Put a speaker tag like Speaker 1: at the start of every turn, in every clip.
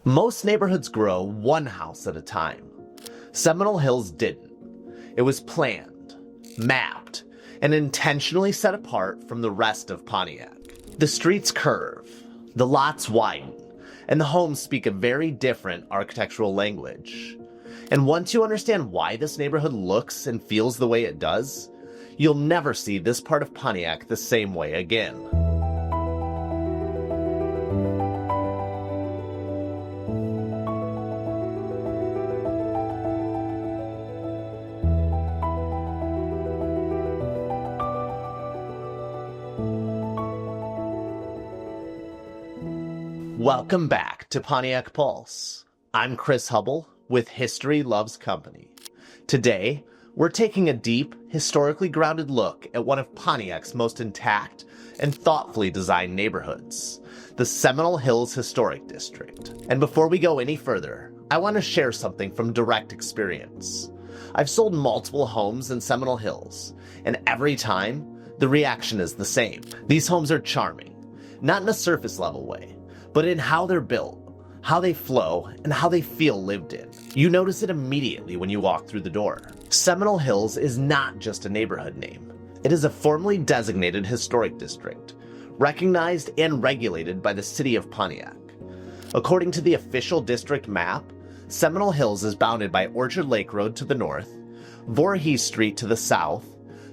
Speaker 1: Most neighborhoods grow one house at a time. Seminole Hills didn't. It was planned, mapped, and intentionally set apart from the rest of Pontiac. The streets curve, the lots widen, and the homes speak a very different architectural language. And once you understand why this neighborhood looks and feels the way it does, you'll never see this part of Pontiac the same way again. Welcome back to Pontiac Pulse. I'm Chris Hubble with History Loves Company. Today, we're taking a deep, historically grounded look at one of Pontiac's most intact and thoughtfully designed neighborhoods, the Seminole Hills Historic District. And before we go any further, I want to share something from direct experience. I've sold multiple homes in Seminole Hills, and every time, the reaction is the same. These homes are charming, not in a surface level way, but in how they're built, how they flow, and how they feel lived in. You notice it immediately when you walk through the door. Seminole Hills is not just a neighborhood name. It is a formally designated historic district, recognized and regulated by the city of Pontiac. According to the official district map, Seminole Hills is bounded by Orchard Lake Road to the north, Voorhees Street to the south,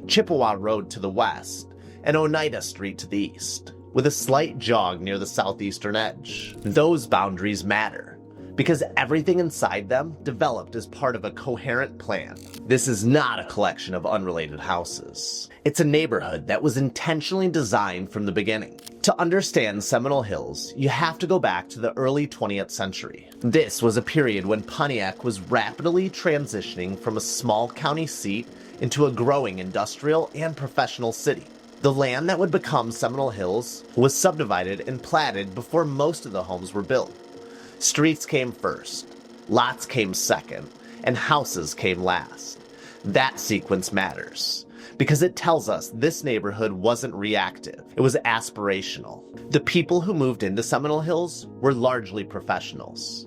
Speaker 1: Chippewa Road to the west, and Oneida Street to the east, with a slight jog near the southeastern edge. Those boundaries matter, because everything inside them developed as part of a coherent plan. This is not a collection of unrelated houses. It's a neighborhood that was intentionally designed from the beginning. To understand Seminole Hills, you have to go back to the early 20th century. This was a period when Pontiac was rapidly transitioning from a small county seat into a growing industrial and professional city. The land that would become Seminole Hills was subdivided and platted before most of the homes were built. Streets came first, lots came second, and houses came last. That sequence matters, because it tells us this neighborhood wasn't reactive, it was aspirational. The people who moved into Seminole Hills were largely professionals.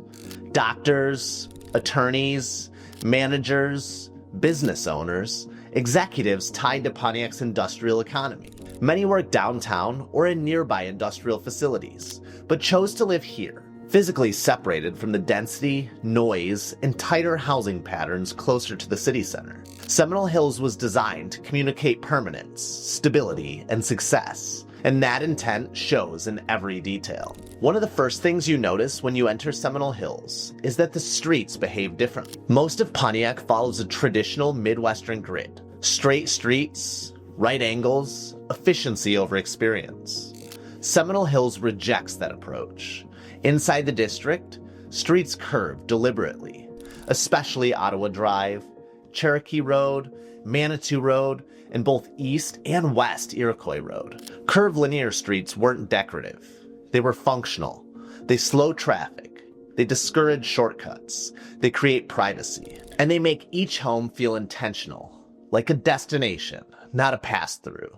Speaker 1: Doctors, attorneys, managers, business owners, executives tied to Pontiac's industrial economy. Many worked downtown or in nearby industrial facilities, but chose to live here, physically separated from the density, noise, and tighter housing patterns closer to the city center. Seminole Hills was designed to communicate permanence, stability, and success, and that intent shows in every detail. One of the first things you notice when you enter Seminole Hills is that the streets behave differently. Most of Pontiac follows a traditional Midwestern grid. Straight streets, right angles, efficiency over experience. Seminole Hills rejects that approach. Inside the district, streets curve deliberately, especially Ottawa Drive, Cherokee Road, Manitou Road, and both East and West Iroquois Road. Curved linear streets weren't decorative. They were functional. They slow traffic. They discourage shortcuts. They create privacy. And they make each home feel intentional, like a destination, not a pass-through.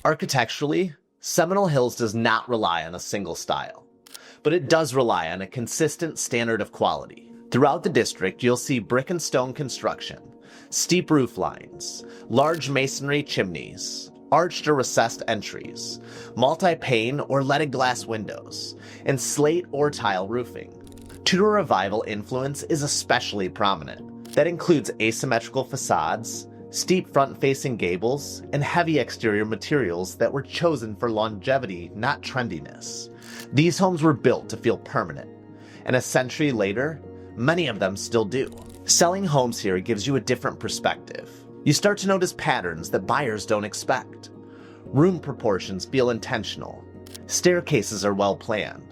Speaker 1: Architecturally, Seminole Hills does not rely on a single style, but it does rely on a consistent standard of quality. Throughout the district, you'll see brick and stone construction, steep roof lines, large masonry chimneys, arched or recessed entries, multi-pane or leaded glass windows, and slate or tile roofing. Tudor Revival influence is especially prominent. That includes asymmetrical facades, steep front-facing gables, and heavy exterior materials that were chosen for longevity, not trendiness. These homes were built to feel permanent, and a century later, many of them still do. Selling homes here gives you a different perspective. You start to notice patterns that buyers don't expect. Room proportions feel intentional. Staircases are well planned.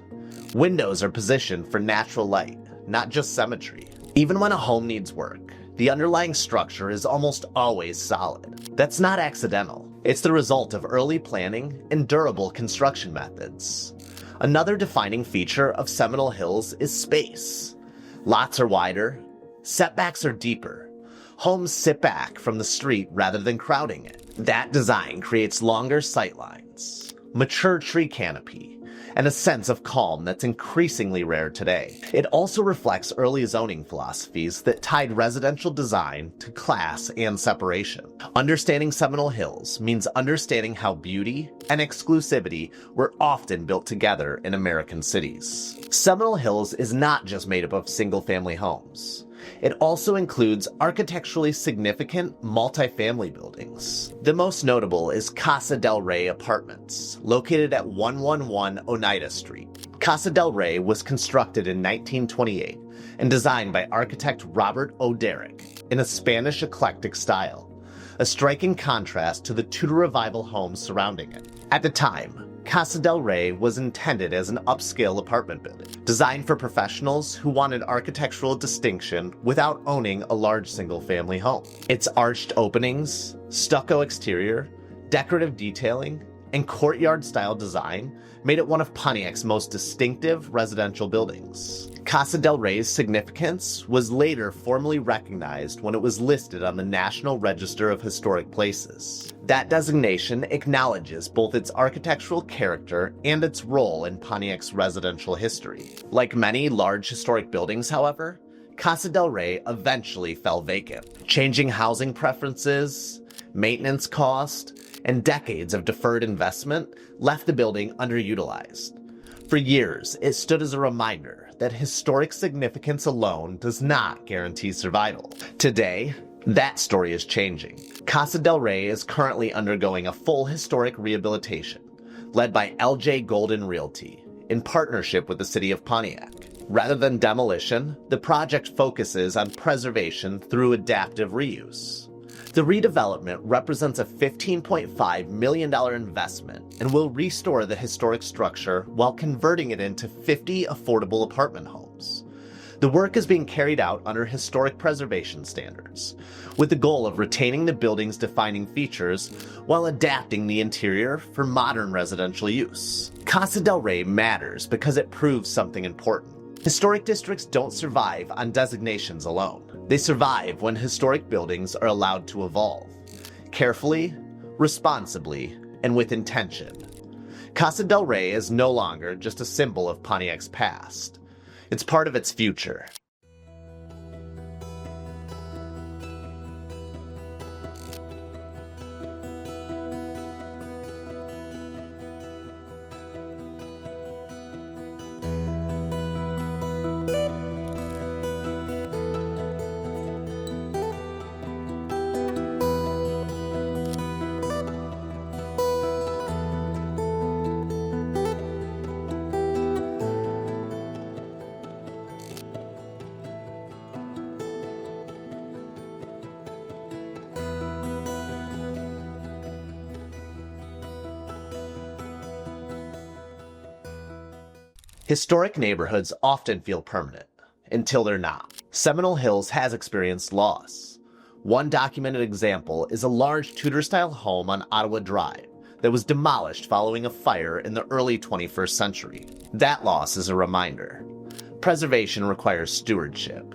Speaker 1: Windows are positioned for natural light, not just symmetry. Even when a home needs work, the underlying structure is almost always solid. That's not accidental. It's the result of early planning and durable construction methods. Another defining feature of Seminole Hills is space. Lots are wider, setbacks are deeper. Homes sit back from the street rather than crowding it. That design creates longer sightlines, mature tree canopy, and a sense of calm that's increasingly rare today. It also reflects early zoning philosophies that tied residential design to class and separation. Understanding Seminole Hills means understanding how beauty and exclusivity were often built together in American cities. Seminole Hills is not just made up of single-family homes. It also includes architecturally significant multifamily buildings. The most notable is Casa del Rey Apartments, located at 111 Oneida Street. Casa del Rey was constructed in 1928 and designed by architect Robert O. Derrick in a Spanish eclectic style, a striking contrast to the Tudor Revival homes surrounding it. At the time, Casa del Rey was intended as an upscale apartment building, designed for professionals who wanted architectural distinction without owning a large single-family home. Its arched openings, stucco exterior, decorative detailing, and courtyard-style design made it one of Pontiac's most distinctive residential buildings. Casa del Rey's significance was later formally recognized when it was listed on the National Register of Historic Places. That designation acknowledges both its architectural character and its role in Pontiac's residential history. Like many large historic buildings, however, Casa del Rey eventually fell vacant. Changing housing preferences, maintenance cost, and decades of deferred investment left the building underutilized. For years, it stood as a reminder that historic significance alone does not guarantee survival. Today, that story is changing. Casa del Rey is currently undergoing a full historic rehabilitation, led by L.J. Golden Realty, in partnership with the city of Pontiac. Rather than demolition, the project focuses on preservation through adaptive reuse. The redevelopment represents a $15.5 million investment and will restore the historic structure while converting it into 50 affordable apartment homes. The work is being carried out under historic preservation standards, with the goal of retaining the building's defining features while adapting the interior for modern residential use. Casa del Rey matters because it proves something important. Historic districts don't survive on designations alone. They survive when historic buildings are allowed to evolve, carefully, responsibly, and with intention. Casa del Rey is no longer just a symbol of Pontiac's past. It's part of its future. Historic neighborhoods often feel permanent, until they're not. Seminole Hills has experienced loss. One documented example is a large Tudor-style home on Ottawa Drive that was demolished following a fire in the early 21st century. That loss is a reminder. Preservation requires stewardship,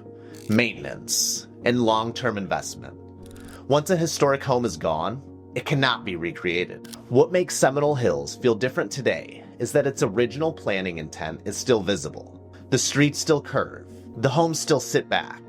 Speaker 1: maintenance, and long-term investment. Once a historic home is gone, it cannot be recreated. What makes Seminole Hills feel different today is that its original planning intent is still visible. The streets still curve, the homes still sit back,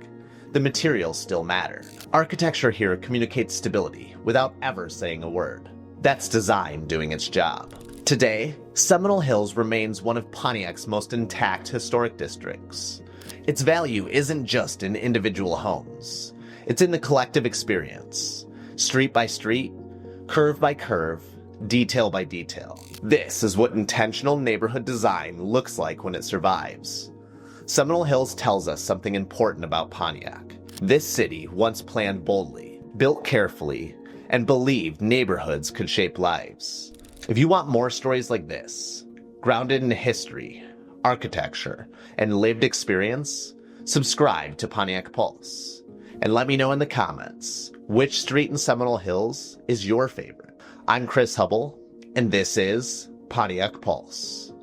Speaker 1: the materials still matter. Architecture here communicates stability without ever saying a word. That's design doing its job. Today, Seminole Hills remains one of Pontiac's most intact historic districts, Its value isn't just in individual homes. It's in the collective experience. Street by street, curve by curve, detail by detail. This is what intentional neighborhood design looks like when it survives. Seminole Hills tells us something important about Pontiac. This city once planned boldly, built carefully, and believed neighborhoods could shape lives. If you want more stories like this, grounded in history, architecture, and lived experience, subscribe to Pontiac Pulse. And let me know in the comments, which street in Seminole Hills is your favorite? I'm Chris Hubble, and this is Pontiac Pulse.